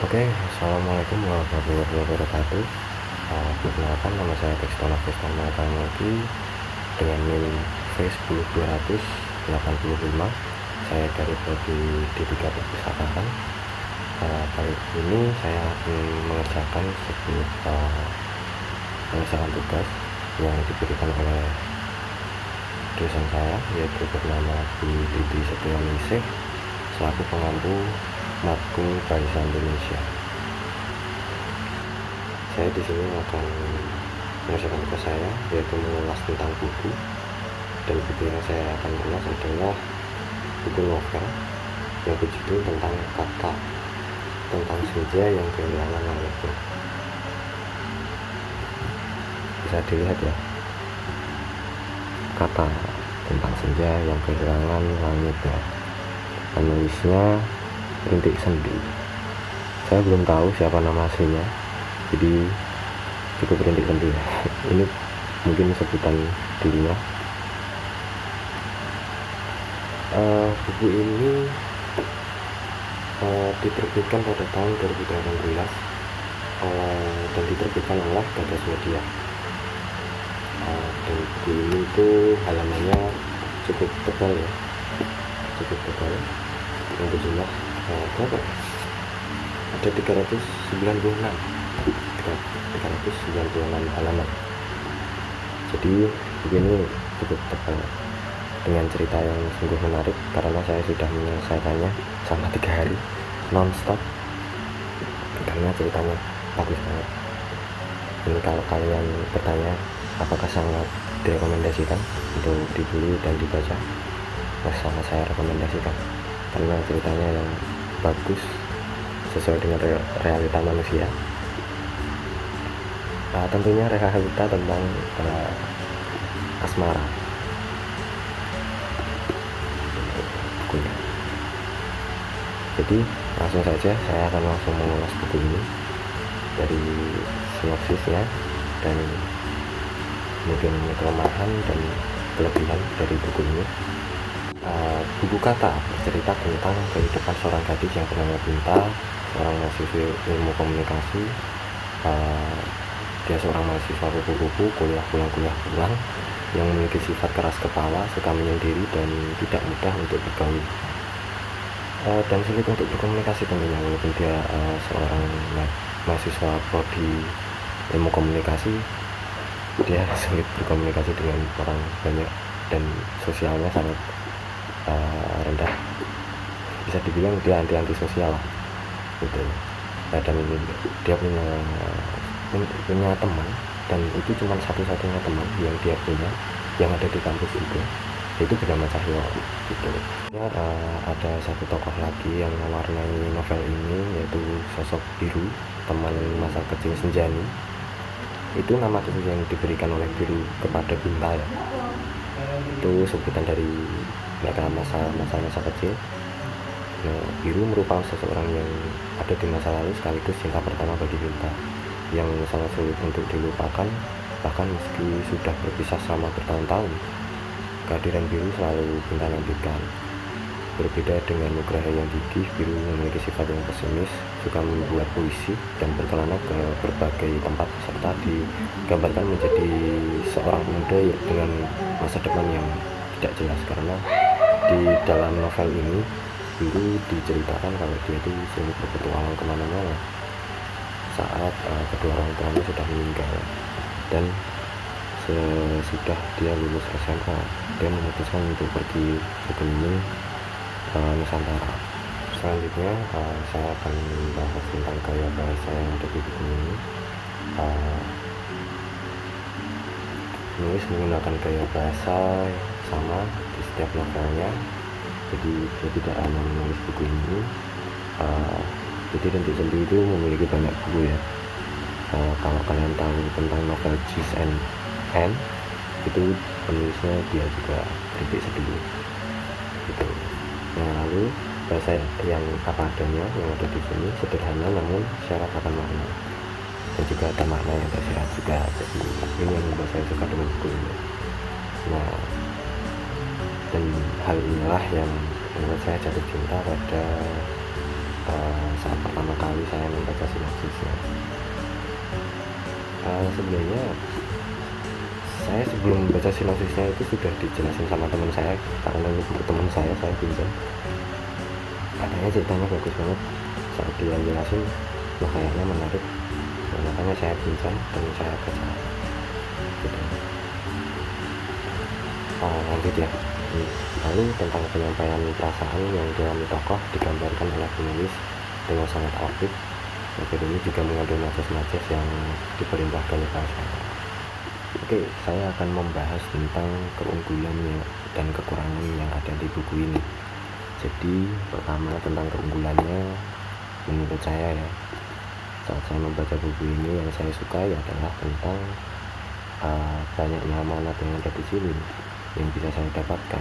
Oke, assalamualaikum warahmatullahi wabarakatuh. Perkenalkan, nama saya Dexton Agustan Matamaki dengan NIM V10285. Saya dari prodi D3 Perpustakaan. Kali ini saya akan mengerjakan sebuah pengerjaan tugas yang diberikan oleh dosen saya, yaitu bernama Bu Titi Setianingsih selaku pengampu matkul Bahasa Indonesia. Saya di sini akan mengerjakan tugas saya, yaitu mengulas tentang buku, dan buku yang saya akan ulas adalah buku novel yang berjudul tentang kata, tentang senja yang kehilangan langitnya. Bisa dilihat ya, kata tentang senja yang kehilangan langitnya. Penulisnya Rintik Sendi. Saya belum tahu siapa nama aslinya, jadi cukup Rintik Sendi ya. Ini mungkin sebutan dirinya. Buku ini diterbitkan pada tahun 2018 dan diterbitkan oleh Gagas Media. Dan buku ini itu halamannya cukup tebal ya, yang berjumlah berapa? Ada 396 halaman. Jadi begini, cukup tebal dengan cerita yang sungguh menarik karena saya sudah menyelesaikannya selama 3 hari non-stop karena ceritanya bagus banget. Ini kalau kalian bertanya apakah sangat direkomendasikan untuk dibeli dan dibaca, sangat saya rekomendasikan karena ceritanya yang bagus sesuai dengan realita manusia. Tentunya realita tentang asmara bukunya. Jadi langsung saja saya akan langsung mengulas buku ini dari sinopsisnya dan mungkin kelemahan dan kelebihan dari buku ini. Buku Kata bercerita tentang kehidupan seorang gadis yang bernama Binta, seorang mahasiswa ilmu komunikasi. Dia seorang mahasiswa kupu-kupu, kuliah pulang, yang memiliki sifat keras kepala, suka menyendiri, dan tidak mudah untuk bergaul, dan sulit untuk berkomunikasi tentunya. Walaupun dia seorang mahasiswa prodi ilmu komunikasi, dia sulit berkomunikasi dengan orang banyak dan sosialnya sangat rendah. Bisa dibilang dia anti sosial lah gitu. Dan dia punya teman, dan itu cuma satu-satunya teman yang dia punya yang ada di kampus itu bernama Cahyo gitu. Ya, ada satu tokoh lagi yang mewarnai novel ini, yaitu sosok Biru, teman masa kecil Senjani. Itu nama khusus yang diberikan oleh Biru kepada Binta ya. Itu sebutan dari mereka masa kecil. Nah, Biru merupakan seseorang yang ada di masa lalu sekaligus cinta pertama bagi Binta, yang sangat sulit untuk dilupakan bahkan meski sudah berpisah selama bertahun-tahun. Kehadiran Biru selalu Binta nantikan. Berbeda dengan Nugraha yang gigih, Biru memiliki sifat yang pesimis, suka membuat puisi dan berkelana ke berbagai tempat, serta digambarkan menjadi seorang pemuda dengan masa depan yang tidak jelas. Karena di dalam novel ini Biru diceritakan kalau dia itu sering berpetualang kemana-mana saat kedua orang tuanya sudah meninggal, dan sesudah dia lulus SMA dia memutuskan untuk pergi berkeliling Nusantara. Selanjutnya saya akan membahas tentang gaya bahasa yang ada di buku ini. Penulis menggunakan gaya bahasa sama di setiap novelnya, jadi dia tidak hanya menulis buku ini. Jadi Rintik Sendi itu memiliki banyak buku ya. Kalau kalian tahu tentang novel Cheese and Anne, itu penulisnya dia juga Rintik Sendi gitu. Nah, lalu bahasa yang apa adanya yang ada di sini sederhana namun syarat akan makna, dan juga ada makna yang tersirat juga. Jadi ini yang membuat saya suka dengan buku ini. Nah, dan hal inilah yang membuat saya jatuh cinta pada saat pertama kali saya membaca sinopsisnya. Sebenarnya saya sebelum membaca sinopsisnya itu sudah dijelasin sama teman saya, karena ini buku teman saya pinjam. Katanya ceritanya bagus banget, saat dia jelasin wah kayaknya menarik, makanya saya pinjam dan saya baca gitu. Lanjut ya. Lalu tentang penyampaian perasaan yang dialami tokoh digambarkan oleh penulis dengan sangat apik. Novel ini juga mengandung majas-majas yang diperintahkan bahasa. Oke, saya akan membahas tentang keunggulannya dan kekurangan yang ada di buku ini. Jadi pertama tentang keunggulannya, menurut saya ya, saat saya membaca buku ini yang saya sukai adalah tentang banyaknya amanat yang ada di sini yang bisa saya dapatkan,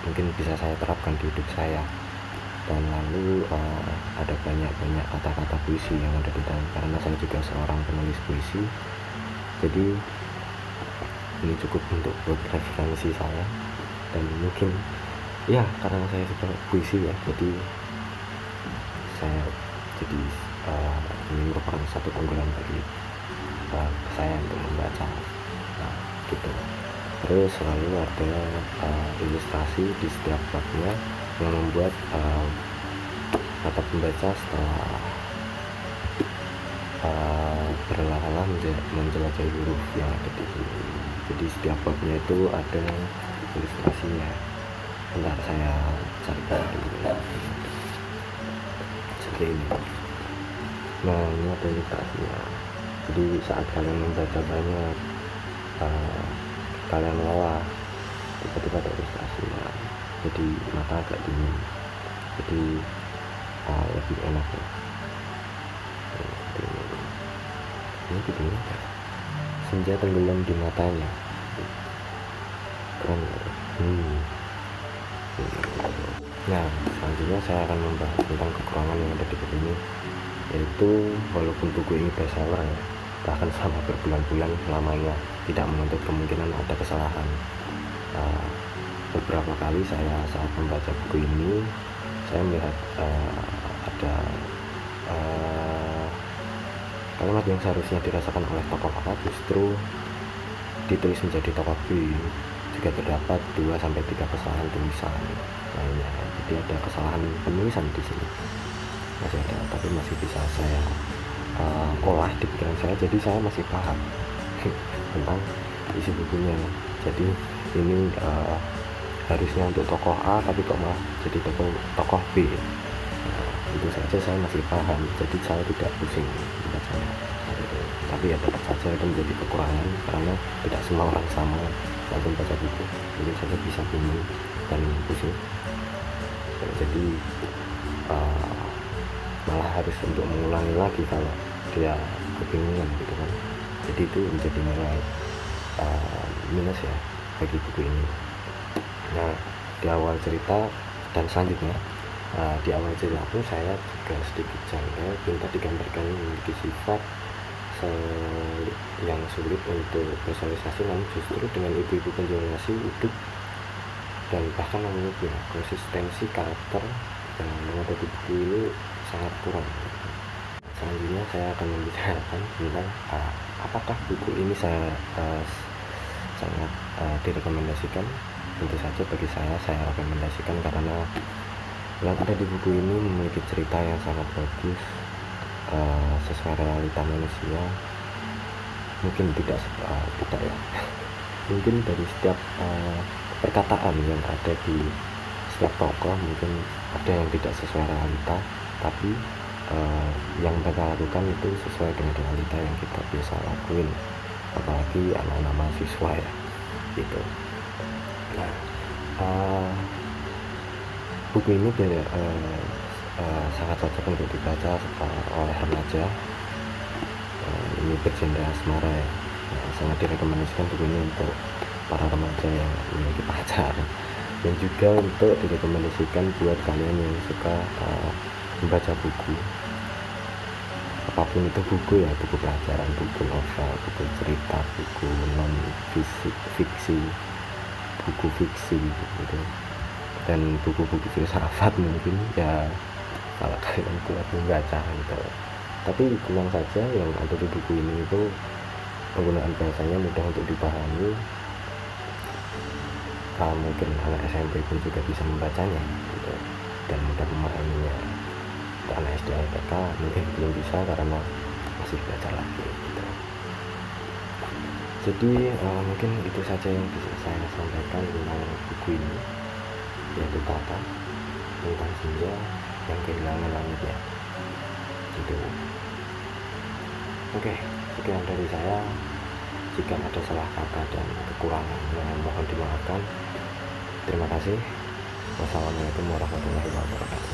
mungkin bisa saya terapkan di hidup saya. Dan lalu ada banyak kata-kata puisi yang ada di dalam, karena saya juga seorang penulis puisi, jadi ini cukup untuk buat referensi saya. Dan mungkin ya karena saya suka puisi ya, jadi ini merupakan satu keunggulan bagi saya untuk membaca gitu. Terus selalu ada ilustrasi di setiap babnya yang membuat mata pembaca setelah berlalah menjelajahi huruf yang ada di sini. Jadi setiap babnya itu ada ilustrasinya. Bentar saya carikan dulu seperti ini. Nah, ini ada ilustrasinya. Jadi saat kalian membaca banyak, kalian lelah, tiba-tiba ada ilustrasinya, jadi mata agak dingin, jadi lebih enak ya. Ini begini, senja tenggelam di matanya, keren ya. Nah, selanjutnya saya akan membahas tentang kekurangan yang ada di buku ini, yaitu walaupun buku ini bestseller ya, bahkan selama berbulan-bulan lamanya tidak menuntut kemungkinan ada kesalahan. Beberapa kali saya saat membaca buku ini, saya melihat ada kalimat yang seharusnya dirasakan oleh tokoh A justru ditulis menjadi tokoh B. Juga terdapat 2-3 kesalahan tulisan lainnya. Jadi ada kesalahan penulisan di sini masih ada, tapi masih bisa saya olah di pikiran saya, jadi saya masih paham tentang isi bukunya. Jadi ini harusnya untuk tokoh A, tapi kok malah jadi tokoh B. Itu saja saya masih paham, jadi saya tidak pusing membacanya. Tapi ya tetap saja itu menjadi kekurangan, karena tidak semua orang sama saat membaca buku. Jadi saya bisa bingung dan pusing. Jadi malah harus untuk mengulangi lagi kalau dia kebingungan gitu kan. Jadi itu menjadi nilai minus ya bagi buku ini. Nah, di awal cerita dan selanjutnya di awal cerita pun saya juga sedikit janggal, Pinta digambarkan memiliki sifat yang sulit untuk bersosialisasi, namun justru dengan ibu-ibu penjual nasi hidup dan bahkan memiliki konsistensi karakter yang ada di buku ini sangat kurang. Selanjutnya saya akan membicarakan tentang apakah buku ini saya sangat direkomendasikan. Tentu saja bagi saya rekomendasikan, karena yang ada di buku ini memiliki cerita yang sangat bagus, sesuai realita manusia. Mungkin tidak ya mungkin dari setiap perkataan yang ada di setiap tokoh mungkin ada yang tidak sesuai realita, tapi yang mereka lakukan itu sesuai dengan realita yang kita biasa lakuin, apalagi anak-anak mahasiswa ya gitu. Nah, buku ini sangat cocok untuk dibaca oleh remaja. Ini bergenre asmara ya. Sangat direkomendasikan buku ini untuk para remaja yang memiliki pacar, dan juga untuk direkomendasikan buat kalian yang suka membaca buku, apapun itu buku ya, buku pelajaran, buku novel, buku cerita, buku non fiksi, buku fiksi gitu. dan buku-buku filsafat mungkin ya kalau kalian kuat membaca gitu. Tapi tenang saja, yang ada di buku ini itu penggunaan bahasanya mudah untuk dipahami. Mungkin anak SMP pun juga bisa membacanya gitu, dan mudah memahaminya. Untuk anak SD dan TK mungkin belum bisa karena masih belajar lagi gitu. Jadi mungkin itu saja yang bisa saya sampaikan tentang buku ini, yaitu Kata tentang senja yang kehilangan langitnya gitu. Oke, sekian dari saya. Jika ada salah kata dan kekurangan, mohon dimaafkan. Terima kasih. Wassalamualaikum warahmatullahi wabarakatuh.